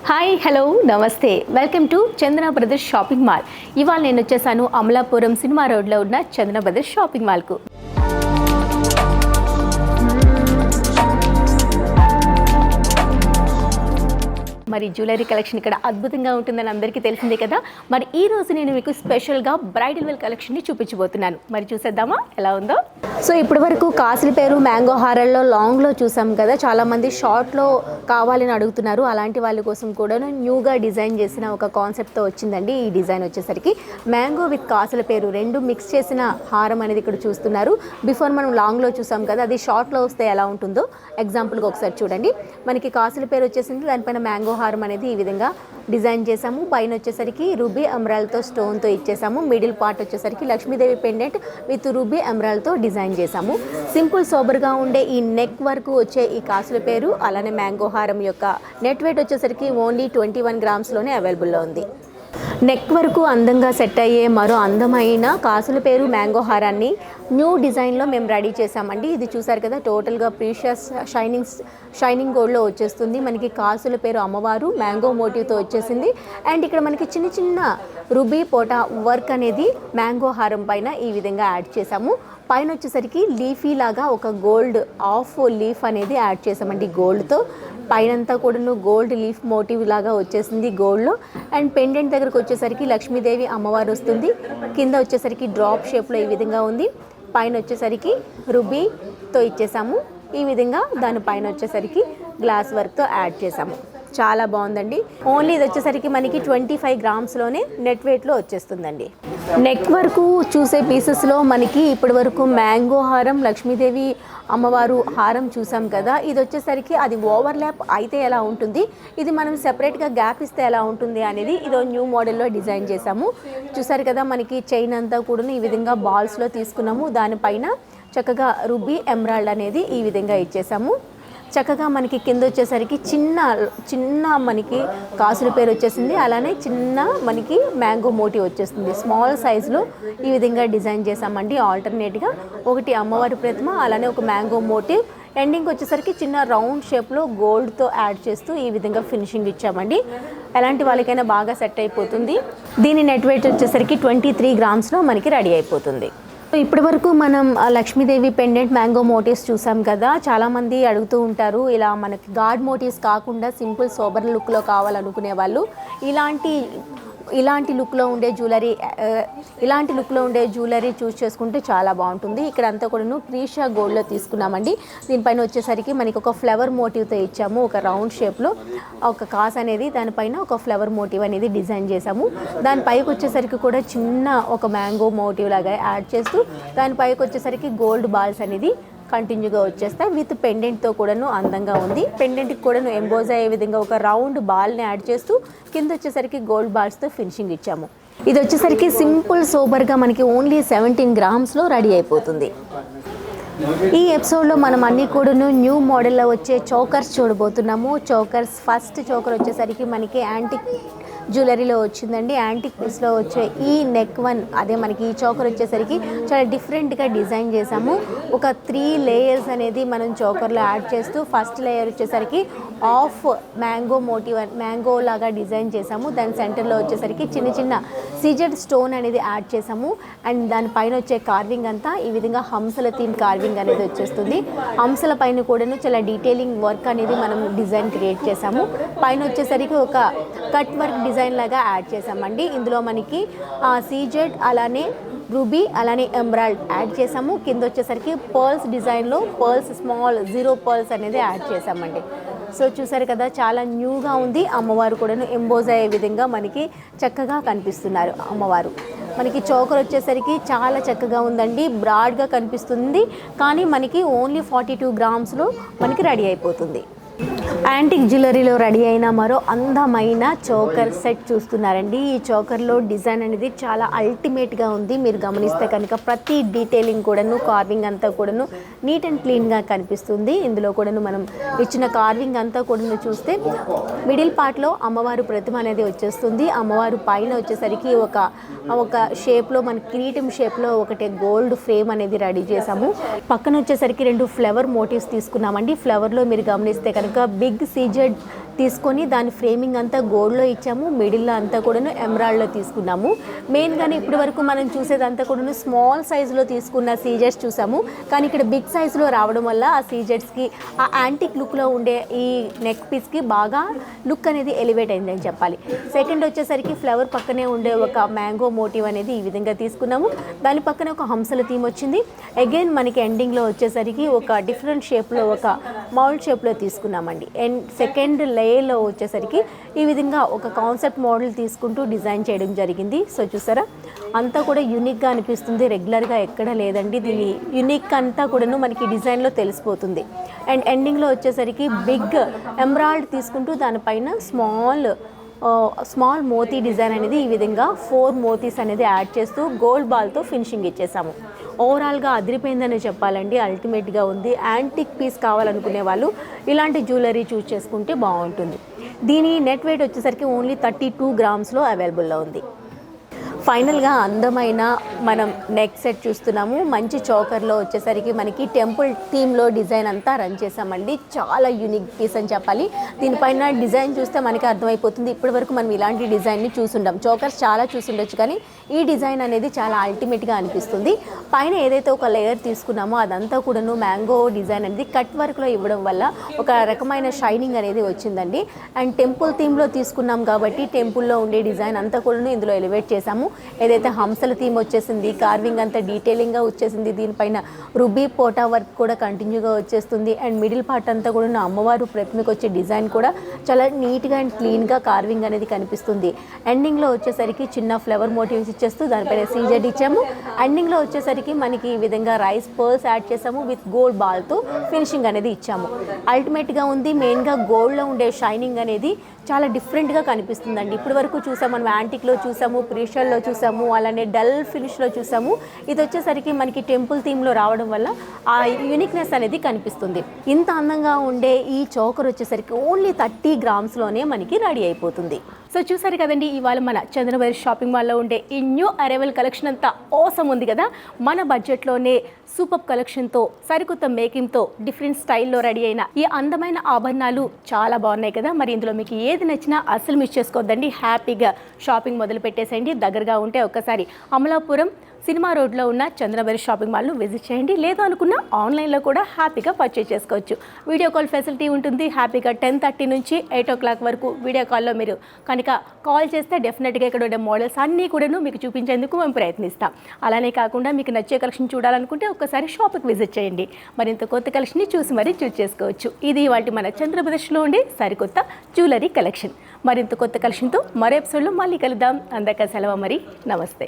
Hi hello నమస్తే welcome to Chandana brothers shopping mall. ఇవాళ నేను వచ్చేసాను అమలాపురం సినిమా రోడ్లో ఉన్న చందన బ్రదర్స్ షాపింగ్ మాల్కు. మరి జ్యువెలరీ కలెక్షన్ ఇక్కడ అద్భుతంగా ఉంటుందని అందరికీ తెలిసిందే కదా. మరి ఈ రోజు నేను మీకు స్పెషల్గా బ్రైడల్ వేర్ కలెక్షన్ని చూపించబోతున్నాను. మరి చూసేద్దామా ఎలా ఉందో. సో ఇప్పటి వరకు కాసుల పేరు మ్యాంగో హారాల్లో లాంగ్లో చూసాం కదా, చాలామంది షార్ట్లో కావాలని అడుగుతున్నారు. అలాంటి వాళ్ళ కోసం కూడా న్యూగా డిజైన్ చేసిన ఒక కాన్సెప్ట్తో వచ్చిందండి. ఈ డిజైన్ వచ్చేసరికి మ్యాంగో విత్ కాసుల పేరు రెండు మిక్స్ చేసిన హారం అనేది ఇక్కడ చూస్తున్నారు. బిఫోర్ మనం లాంగ్లో చూసాం కదా, అది షార్ట్లో వస్తే ఎలా ఉంటుందో ఎగ్జాంపుల్గా ఒకసారి చూడండి. మనకి కాసుల పేరు వచ్చేసింది, దానిపైన మ్యాంగో హారం అనేది ఈ విధంగా డిజైన్ చేసాము. పైన వచ్చేసరికి రూబీ ఎమరాల్డ్తో స్టోన్తో ఇచ్చేసాము. మిడిల్ పార్ట్ వచ్చేసరికి లక్ష్మీదేవి పెండెంట్ విత్ రూబీ ఎమరాల్డ్తో డిజైన్ చేసాము. సింపుల్ సోబర్గా ఉండే ఈ నెక్ వరకు వచ్చే ఈ కాసుల పేరు అలానే మ్యాంగో హారం యొక్క నెట్ వెయిట్ వచ్చేసరికి ఓన్లీ 21 గ్రామ్స్లోనే అవైలబుల్లో ఉంది. నెక్ వరకు అందంగా సెట్ అయ్యే మరో అందమైన కాసుల పేరు మ్యాంగో హారాన్ని న్యూ డిజైన్లో మేము రెడీ చేసామండి. ఇది చూసారు కదా, టోటల్గా ప్రీషియస్ షైనింగ్ గోల్డ్లో వచ్చేస్తుంది. మనకి కాసుల పేరు అమ్మవారు మ్యాంగో మోటివ్తో వచ్చేసింది. అండ్ ఇక్కడ మనకి చిన్న చిన్న రుబీ పోటా వర్క్ అనేది మ్యాంగో హారం పైన ఈ విధంగా యాడ్ చేసాము. పైన వచ్చేసరికి లీఫీ లాగా ఒక గోల్డ్ ఆఫ్ లీఫ్ అనేది యాడ్ చేసామండి గోల్డ్తో. పైనంతా కూడా గోల్డ్ లీఫ్ మోటివ్ లాగా వచ్చేసింది గోల్డ్లో. అండ్ పెండెంట్ దగ్గరకు వచ్చేసరికి లక్ష్మీదేవి అమ్మవారు వస్తుంది. కింద వచ్చేసరికి డ్రాప్ షేప్లో ఈ విధంగా ఉంది. పైన వచ్చేసరికి రుబీతో ఇచ్చేసాము ఈ విధంగా. దానిపైన వచ్చేసరికి గ్లాస్ వర్క్తో యాడ్ చేసాము. చాలా బాగుందండి. ఓన్లీ ఇది వచ్చేసరికి మనకి 25 గ్రామ్స్లోనే నెట్ వెయిట్లో వచ్చేస్తుందండి. నెక్ వరకు చూసే పీసెస్లో మనకి ఇప్పటి వరకు మ్యాంగో హారం, లక్ష్మీదేవి అమ్మవారు హారం చూసాం కదా. ఇది వచ్చేసరికి అది ఓవర్లాప్ అయితే ఎలా ఉంటుంది, ఇది మనం సెపరేట్గా గ్యాప్ ఇస్తే ఎలా ఉంటుంది అనేది ఇదో న్యూ మోడల్లో డిజైన్ చేసాము. చూసారు కదా, మనకి చైన్ అంతా కూడా ఈ విధంగా బాల్స్లో తీసుకున్నాము. దానిపైన చక్కగా రూబీ ఎమరాల్డ్ అనేది ఈ విధంగా ఇచ్చేసాము. చక్కగా మనకి కింద వచ్చేసరికి చిన్న మనకి కాసుల పేరు వచ్చేసింది. అలానే చిన్న మనకి మ్యాంగో మోటివ్ వచ్చేస్తుంది. స్మాల్ సైజులో ఈ విధంగా డిజైన్ చేసామండి. ఆల్టర్నేట్గా ఒకటి అమ్మవారి ప్రతిమ, అలానే ఒక మ్యాంగో మోటివ్. ఎండింగ్ వచ్చేసరికి చిన్న రౌండ్ షేప్లో గోల్డ్తో యాడ్ చేస్తూ ఈ విధంగా ఫినిషింగ్ ఇచ్చామండి. ఎలాంటి వాళ్ళకైనా బాగా సెట్ అయిపోతుంది. దీని నెట్ వెయిట్ వచ్చేసరికి 23 గ్రామ్స్లో మనకి రెడీ అయిపోతుంది. ఇప్పటి వరకు మనం లక్ష్మీదేవి పెండెంట్ మ్యాంగో మోటివ్స్ చూసాం కదా. చాలామంది అడుగుతూ ఉంటారు, ఇలా మనకి గాడ్ మోటివ్స్ కాకుండా సింపుల్ సోబర్ లుక్లో కావాలనుకునే వాళ్ళు ఇలాంటి లుక్లో ఉండే జ్యువెలరీ చూస్ చేసుకుంటే చాలా బాగుంటుంది. ఇక్కడ అంతా కూడా ప్రీషియా గోల్డ్లో తీసుకున్నామండి. దీనిపైన వచ్చేసరికి మనకి ఒక ఫ్లవర్ మోటివ్తో ఇచ్చాము. ఒక రౌండ్ షేప్లో ఒక కాస్ అనేది, దానిపైన ఒక ఫ్లవర్ మోటివ్ అనేది డిజైన్ చేసాము. దానిపైకి వచ్చేసరికి కూడా చిన్న ఒక మ్యాంగో మోటివ్ లాగా యాడ్ చేస్తూ దానిపైకి వచ్చేసరికి గోల్డ్ బాల్స్ అనేది కంటిన్యూగా వచ్చేస్తాయి. విత్ పెండెంట్తో కూడాను అందంగా ఉంది. పెండెంట్కి కూడాను ఎంబోజ్ అయ్యే విధంగా ఒక రౌండ్ బాల్ని యాడ్ చేస్తూ కింద వచ్చేసరికి గోల్డ్ బాల్స్తో ఫినిషింగ్ ఇచ్చాము. ఇది వచ్చేసరికి సింపుల్ సోబర్గా మనకి ఓన్లీ 17 గ్రామ్స్లో రెడీ అయిపోతుంది. ఈ ఎపిసోడ్లో మనం అన్నీ కూడాను న్యూ మోడల్లో వచ్చే చోకర్స్ చూడబోతున్నాము. ఫస్ట్ చోకర్ వచ్చేసరికి మనకి యాంటిక్ జ్యువెలరీలో వచ్చిందండి. యాంటిక్ పీస్లో వచ్చే ఈ నెక్ వన్, అదే మనకి ఈ చోకర్ వచ్చేసరికి చాలా డిఫరెంట్గా డిజైన్ చేసాము. ఒక 3 లేయర్స్ అనేది మనం చోకర్లో యాడ్ చేస్తూ ఫస్ట్ లేయర్ వచ్చేసరికి ఆఫ్ మ్యాంగో మోటివ్ మ్యాంగో లాగా డిజైన్ చేసాము. దాని సెంటర్లో వచ్చేసరికి చిన్న చిన్న సీజెడ్ స్టోన్ అనేది యాడ్ చేసాము. అండ్ దానిపైన వచ్చే కార్వింగ్ అంతా ఈ విధంగా హంసల థీమ్ కార్వింగ్ అనేది వచ్చేస్తుంది. హంసల పైన కూడాను చాలా డీటెయిలింగ్ వర్క్ అనేది మనం డిజైన్ క్రియేట్ చేసాము. పైన వచ్చేసరికి ఒక కట్ వర్క్ డిజైన్ లాగా యాడ్ చేసామండి. ఇందులో మనకి సీజెడ్ అలానే రూబీ అలానే ఎమరాల్డ్ యాడ్ చేసాము. కింద వచ్చేసరికి పర్ల్స్ డిజైన్లో స్మాల్ 0 పర్ల్స్ అనేది యాడ్ చేసామండి. సో చూసారు కదా, చాలా న్యూగా ఉంది. అమ్మవారు కూడాను ఎంబోజ్ అయ్యే విధంగా మనకి చక్కగా కనిపిస్తున్నారు అమ్మవారు. మనకి చోకర్ వచ్చేసరికి చాలా చక్కగా ఉందండి. బ్రాడ్గా కనిపిస్తుంది, కానీ మనకి ఓన్లీ 42 గ్రామ్స్లో మనకి రెడీ అయిపోతుంది. యాంటిక్ జ్యువెలరీలో రెడీ అయిన మరో అందమైన చోకర్ సెట్ చూస్తున్నారండి. ఈ చోకర్లో డిజైన్ అనేది చాలా అల్టిమేట్గా ఉంది. మీరు గమనిస్తే కనుక ప్రతి డీటెయిలింగ్ కూడాను, కార్వింగ్ అంతా కూడాను నీట్ అండ్ క్లీన్గా కనిపిస్తుంది. ఇందులో కూడాను మనం ఇచ్చిన కార్వింగ్ అంతా కూడాను చూస్తే మిడిల్ పార్ట్లో అమ్మవారు ప్రతిమ అనేది వచ్చేస్తుంది. అమ్మవారు పైన వచ్చేసరికి ఒక షేప్లో మన కిరీటం షేప్లో ఒకటి గోల్డ్ ఫ్రేమ్ అనేది రెడీ చేసాము. పక్కన వచ్చేసరికి 2 ఫ్లవర్ మోటివ్స్ తీసుకున్నామండి. ఫ్లవర్లో మీరు గమనిస్తే కనుక బిగ్ సీజెడ్ తీసుకొని దాని ఫ్రేమింగ్ అంతా గోల్డ్లో ఇచ్చాము, మిడిల్లో అంతా కూడాను ఎమరాల్డ్లో తీసుకున్నాము. మెయిన్గానే ఇప్పటి వరకు మనం చూసేదంతా కూడాను స్మాల్ సైజులో తీసుకున్న సీజెట్స్ చూసాము, కానీ ఇక్కడ బిగ్ సైజులో రావడం వల్ల ఆ సీజెట్స్కి ఆ యాంటిక్ లుక్లో ఉండే ఈ నెక్ పీస్కి బాగా లుక్ అనేది ఎలివేట్ అయిందని చెప్పాలి. సెకండ్ వచ్చేసరికి ఫ్లవర్ పక్కనే ఉండే ఒక మ్యాంగో మోటివ్ అనేది ఈ విధంగా తీసుకున్నాము. దాని పక్కనే ఒక హంసల థీమ్ వచ్చింది. అగైన్ మనకి ఎండింగ్లో వచ్చేసరికి ఒక డిఫరెంట్ షేప్లో ఒక మౌల్డ్ షేప్లో తీసుకున్నామండి. అండ్ సెకండ్ లేయర్లో వచ్చేసరికి ఈ విధంగా ఒక కాన్సెప్ట్ మోడల్ తీసుకుంటూ డిజైన్ చేయడం జరిగింది. సో చూసారా, అంతా కూడా యూనిక్గా అనిపిస్తుంది, రెగ్యులర్గా ఎక్కడ లేదండి. దీని యూనిక్ అంతా కూడాను మనకి డిజైన్లో తెలిసిపోతుంది. అండ్ ఎండింగ్లో వచ్చేసరికి బిగ్ ఎమరాల్డ్ తీసుకుంటూ దానిపైన స్మాల్ మోతీ డిజైన్ అనేది ఈ విధంగా 4 మోతీస్ అనేది యాడ్ చేస్తూ గోల్డ్ బాల్తో ఫినిషింగ్ ఇచ్చేసాము. ఓవరాల్గా అదిరిపోయిందని చెప్పాలండి. అల్టిమేట్గా ఉంది. యాంటిక్ పీస్ కావాలనుకునే వాళ్ళు ఇలాంటి జ్యువెలరీ చూస్ చేసుకుంటే బాగుంటుంది. దీని నెట్ వెయిట్ వచ్చేసరికి ఓన్లీ 32 గ్రామ్స్లో అవైలబుల్లో ఉంది. ఫైనల్గా అందమైన మనం నెక్ సెట్ చూస్తున్నాము. మంచి చోకర్లో వచ్చేసరికి మనకి టెంపుల్ థీమ్లో డిజైన్ అంతా రన్ చేసామండి. చాలా యూనిక్ పీస్ అని చెప్పాలి. దీనిపైన డిజైన్ చూస్తే మనకి అర్థమైపోతుంది. ఇప్పటి వరకు మనం ఇలాంటి డిజైన్ని చూసుంటాం, చోకర్స్ చాలా చూసుండొచ్చు, కానీ ఈ డిజైన్ అనేది చాలా అల్టిమేట్గా అనిపిస్తుంది. పైన ఏదైతే ఒక లేయర్ తీసుకున్నామో అదంతా కూడాను మ్యాంగో డిజైన్ అనేది కట్ వర్క్లో ఇవ్వడం వల్ల ఒక రకమైన షైనింగ్ అనేది వచ్చిందండి. అండ్ టెంపుల్ థీమ్లో తీసుకున్నాం కాబట్టి టెంపుల్లో ఉండే డిజైన్ అంతా కూడాను ఇందులో ఎలివేట్ చేసాము. ఏదైతే హంసల థీమ్ వచ్చేసింది, కార్వింగ్ అంతా డీటెయిలింగ్గా వచ్చేసింది. దీనిపైన రుబీ పోటా వర్క్ కూడా కంటిన్యూగా వచ్చేస్తుంది. అండ్ మిడిల్ పార్ట్ అంతా కూడా అమ్మవారు ప్రతిమకు వచ్చే డిజైన్ కూడా చాలా నీట్గా అండ్ క్లీన్గా కార్వింగ్ అనేది కనిపిస్తుంది. ఎండింగ్లో వచ్చేసరికి చిన్న ఫ్లవర్ మోటివ్స్ ఇచ్చేస్తూ దానిపైన సీజెడ్ ఇచ్చాము. ఎండింగ్లో వచ్చేసరికి మనకి ఈ విధంగా రైస్ పర్ల్స్ యాడ్ చేసాము విత్ గోల్డ్ బాల్తో ఫినిషింగ్ అనేది ఇచ్చాము. అల్టిమేట్గా ఉంది. మెయిన్గా గోల్డ్లో ఉండే షైనింగ్ అనేది చాలా డిఫరెంట్గా కనిపిస్తుందండి. ఇప్పటి వరకు చూసాము, మనం యాంటిక్లో చూసాము, ప్రీషల్లో చూసాము, అలానే డల్ ఫినిష్లో చూసాము. ఇది వచ్చేసరికి మనకి టెంపుల్ థీమ్లో రావడం వల్ల ఆ యూనిక్నెస్ అనేది కనిపిస్తుంది. ఇంత అందంగా ఉండే ఈ చోకర్ వచ్చేసరికి ఓన్లీ 30 గ్రామ్స్లోనే మనకి రెడీ అయిపోతుంది. సో చూసారు కదండి, ఇవాళ మన చంద్రబాబు షాపింగ్ మాల్లో ఉండే ఈ న్యూ అరైవల్ కలెక్షన్ అంతా ఆసమ్ ఉంది కదా. మన బడ్జెట్లోనే సూపర్ కలెక్షన్తో, సరికొత్త మేకింగ్తో, డిఫరెంట్ స్టైల్లో రెడీ అయిన ఈ అందమైన ఆభరణాలు చాలా బాగున్నాయి కదా. మరి ఇందులో మీకు ఏది నచ్చినా అస్సలు మిస్ చేసుకోవద్దండి. హ్యాపీగా షాపింగ్ మొదలు పెట్టేసేయండి. దగ్గరగా ఉంటే ఒక్కసారి అమలాపురం సినిమా రోడ్లో ఉన్న చంద్రబాబు షాపింగ్ మాల్ను విజిట్ చేయండి. లేదు అనుకున్న ఆన్లైన్లో కూడా హ్యాపీగా పర్చేజ్ చేసుకోవచ్చు. వీడియో కాల్ ఫెసిలిటీ ఉంటుంది. హ్యాపీగా 10:30 నుంచి 8 o'clock వరకు వీడియో కాల్లో మీరు కనుక కాల్ చేస్తే డెఫినెట్గా ఇక్కడ ఉండే మోడల్స్ అన్నీ కూడాను మీకు చూపించేందుకు మేము ప్రయత్నిస్తాం. అలానే కాకుండా మీకు నచ్చే కలెక్షన్ చూడాలనుకుంటే ఒక్కసారి షాప్కి విజిట్ చేయండి. మరింత కొత్త కలెక్షన్ని చూసి మరీ చూస్ చేసుకోవచ్చు. ఇది వాటి మన చంద్రప్రదేశ్లో ఉండే సరికొత్త జ్యువెలరీ కలెక్షన్. మరింత కొత్త కలెక్షన్తో మరో ఎపిసోడ్లో మళ్ళీ కలుద్దాం. అందరికీ సెలవు, మరి నమస్తే.